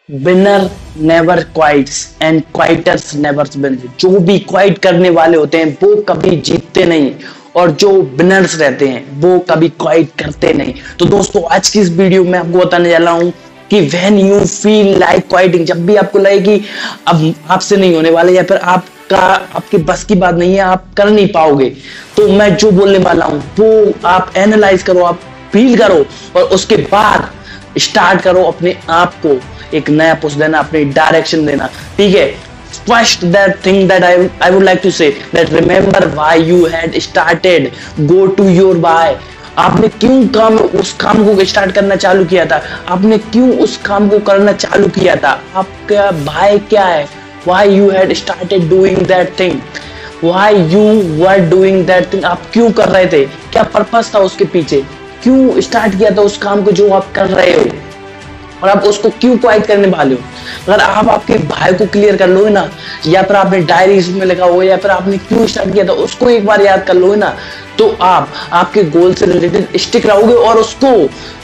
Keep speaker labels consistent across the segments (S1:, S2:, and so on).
S1: Winner never quits and quitters never win. जो भी quite करने वाले होते हैं वो कभी जीतते नहीं, और जो विनर्स रहते हैं वो कभी क्वाइट करते नहीं। तो दोस्तों आज की इस वीडियो में आपको बताने जा रहा हूं कि व्हेन यू फील लाइक क्वाइटिंग, जब भी आपको लगे कि अब आपसे नहीं होने वाले या फिर आपके बस की बात नहीं है, आप कर नहीं पाओगे, तो मैं जो बोलने वाला हूं वो आप एनालाइज करो, आप फील करो और उसके बाद स्टार्ट करो अपने आप को एक नया पुश देना, अपनी डायरेक्शन देना। ठीक है, first that thing that I would like to say that remember why you had started, go to your why। आपने क्यों उस काम को स्टार्ट करना चालू किया था, आपने क्यों उस काम को करना चालू किया था, आपका why क्या है, why you had started doing that thing, why you were doing that thing। आप क्यों कर रहे थे, क्या पर्पस था उसके पीछे, क्यों स्टार्ट किया था उस काम को जो आप कर रहे हो, और आप उसको क्यों क्वाइट करने वाले हो। अगर आप आपके भाई को क्लियर कर लोगे ना, या फिर आपने डायरी में लिखा हो, या फिर आपने क्यों स्टार्ट किया था उसको एक बार याद कर लोगे ना, तो आप आपके गोल से रिलेटेड स्टिक रहोगे और उसको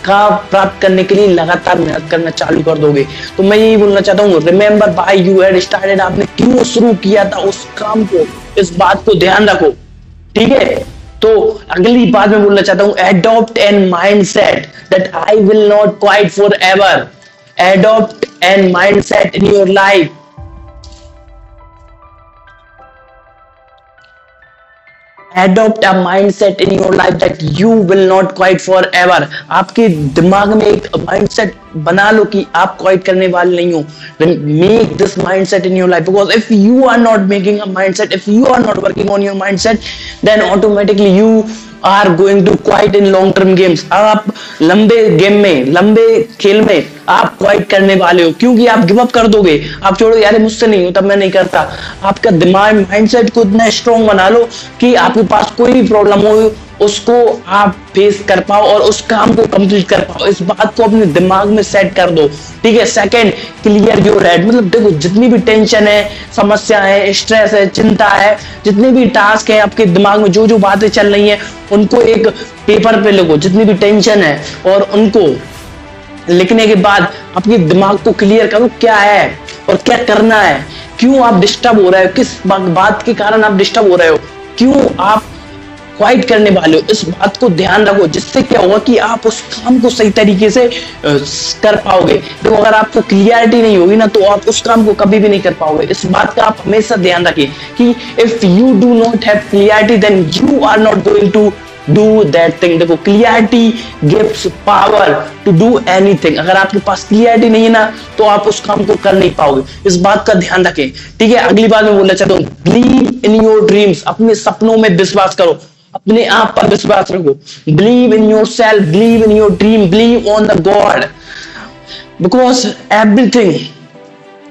S1: प्राप्त करने के लिए लगातार मेहनत करना चालू कर दोगे। तो मैं यही बोलना चाहता हूँ, remember why you had started. आपने क्यों शुरू किया था उस काम को, इस बात को ध्यान रखो। ठीक है, तो अगली बात मैं बोलना चाहता हूं, adopt an mindset that I will not quit forever। adopt an mindset in your life, adopt a mindset in your life that you will not quit forever। आपके दिमाग में एक mindset बना लो कि आप क्वाइट करने वाले नहीं हो। Make this mindset in your life, because if you are not making a mindset, if you are not working on your mindset, then automatically you are going to quit in long term games। आप लंबे game में, लंबे खेल में आप quite करने वाले हो, क्योंकि आप गिव अप कर दोगे, आप छोड़ो यार मुझसे नहीं होता, मैं नहीं करता। आपका दिमाग माइंडसेट को इतना स्ट्रॉन्ग बना लो कि आपके पास कोई भी प्रॉब्लम हो उसको आप फेस कर पाओ और उस काम को कंप्लीट कर पाओ। इस बात को अपने दिमाग में सेट कर दो। ठीक है, सेकंड, क्लियर योर हेड। मतलब देखो, जितनी भी टेंशन है, समस्या है, स्ट्रेस है, चिंता है, जितने भी टास्क है आपके दिमाग में, जो जो बातें चल रही हैं उनको एक पेपर पे लिखो, जितनी भी टेंशन है, और उनको लिखने के बाद अपने दिमाग को क्लियर करो क्या है और क्या करना है, क्यों आप डिस्टर्ब हो रहे हो, किस बात के कारण आप डिस्टर्ब हो रहे हो, क्यों आप क्वाइट करने वाले हो। इस बात को ध्यान रखो, जिससे क्या होगा कि आप उस काम को सही तरीके से कर पाओगे। तो अगर आपको क्लियरिटी नहीं होगी ना, तो आप उस काम को कभी भी नहीं कर पाओगे। इस बात का आप हमेशा ध्यान रखें कि if you do not have clarity then you are not going to do that thing. देखो, clarity gives power to do anything. अगर आपके पास क्लियरिटी नहीं है ना, तो आप उस काम को कर नहीं पाओगे। इस बात का ध्यान रखें। ठीक है, अगली बात मैं बोलना चाहता हूँ, बिलीव इन योर ड्रीम्स। अपने सपनों में विश्वास करो, अपने आप पर विश्वास रखो। Believe in your self, believe in your dream, believe on the God, because everything,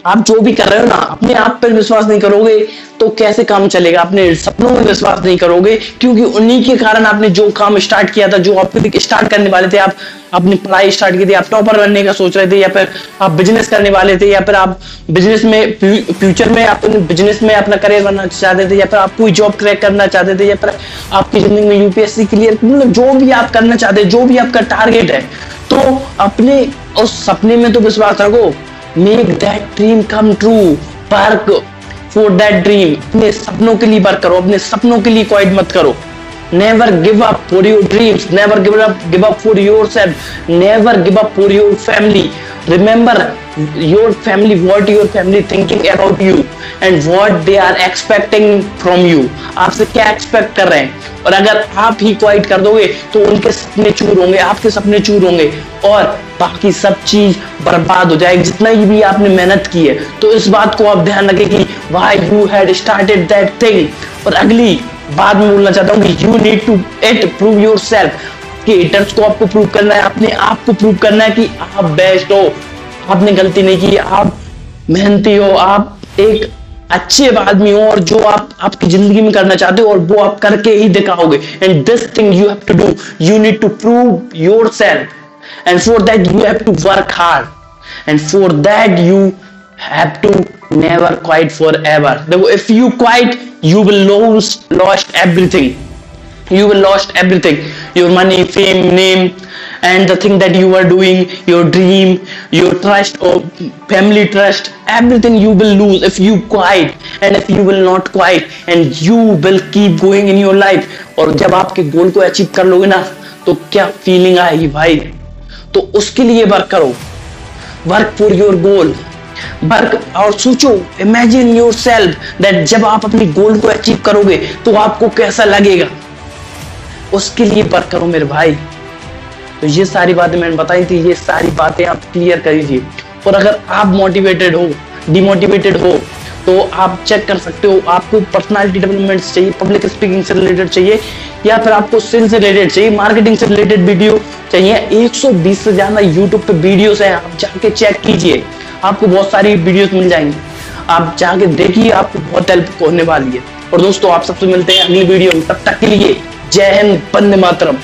S1: आप जो भी कर रहे हो ना, अपने आप पर विश्वास नहीं करोगे तो कैसे काम चलेगा। अपने सपनों में विश्वास नहीं करोगे, क्योंकि उन्हीं के कारण आपने जो काम स्टार्ट किया था, जो आप स्टार्ट करने वाले थे, आप अपनी पढ़ाई स्टार्ट की थी, आप टॉपर बनने का सोच रहे थे, या फिर आप बिजनेस करने वाले थे, या फिर आप बिजनेस में फ्यूचर में अपने बिजनेस में अपना करियर बनाना चाहते थे, या फिर आप कोई जॉब क्रैक करना चाहते थे, या फिर आपकी जिंदगी में यूपीएससी क्लियर, मतलब जो भी आप करना चाहते हैं, जो भी आपका टारगेट है, तो अपने उस सपने में तो विश्वास रखो। Make that dream come true, work for that dream. अपने सपनों के लिए वर्क करो, अपने सपनों के लिए क्वाइट मत करो। Never give up for your dreams, never give up for yourself, never give up for your family. Remember your family, what your family thinking about you and what they are expecting from you. आपसे क्या expect कर रहे हैं, और अगर आप ही quite कर दोगे तो उनके सपने चूर होंगे, आपके सपने चूर होंगे, और बाकी सब चीज बर्बाद हो जाएगी, जितना भी आपने मेहनत की है। तो इस बात को आप ध्यान रखें कि why you had started that thing. और अगली बात मैं बोलना चाहता हूँ कि you need to prove yourself, कि हिटर्स को आपको प्रूव करना है, अपने आप को प्रूव करना है कि आप बेस्ट हो, आपने गलती नहीं की, आप मेहनती हो, आप एक अच्छे आदमी हो, और जो आप आपकी जिंदगी में करना चाहते हो और वो आप करके ही दिखाओगे। And this thing you have to do, you need to prove yourself, and for that you have to work hard, and for that you have to never quit forever। देखो, if you quit you will lost everything, you will lost everything, your money, fame, name, and the thing that you are doing, your dream, your trust or family trust, everything you will lose if you quiet, and if you will not quiet, and you will keep going in your life. और जब आपके गोल को achieve कर लोगे ना, तो क्या feeling आएगी भाई। तो उसके लिए वर्क करो, work for your goal, work. और सोचो, इमेजिन योर सेल्फ दैट जब आप अपनी गोल को अचीव करोगे तो आपको कैसा लगेगा, उसके लिए वर्क करो मेरे भाई। तो ये सारी बातें मैंने बताई थी, ये सारी बातें आप क्लियर कर लीजिए। और अगर आप मोटिवेटेड हो, डिमोटिवेटेड हो, तो आप चेक कर सकते हो, आपको पर्सनालिटी डेवलपमेंट चाहिए, पब्लिक स्पीकिंग से रिलेटेड चाहिए, या फिर आपको सेल्स से रिलेटेड चाहिए, मार्केटिंग से रिलेटेड वीडियो चाहिए। 120 से ज्यादा यूट्यूब पे वीडियोस हैं, आप जाके चेक कीजिए, आपको बहुत सारी वीडियोस मिल जाएंगी, आप जाके देखिए, आपको बहुत हेल्प होने वाली है। और दोस्तों, आप सबसे मिलते हैं अगली वीडियो में, तब तक के लिए जय हिंद, वंदे मातरम।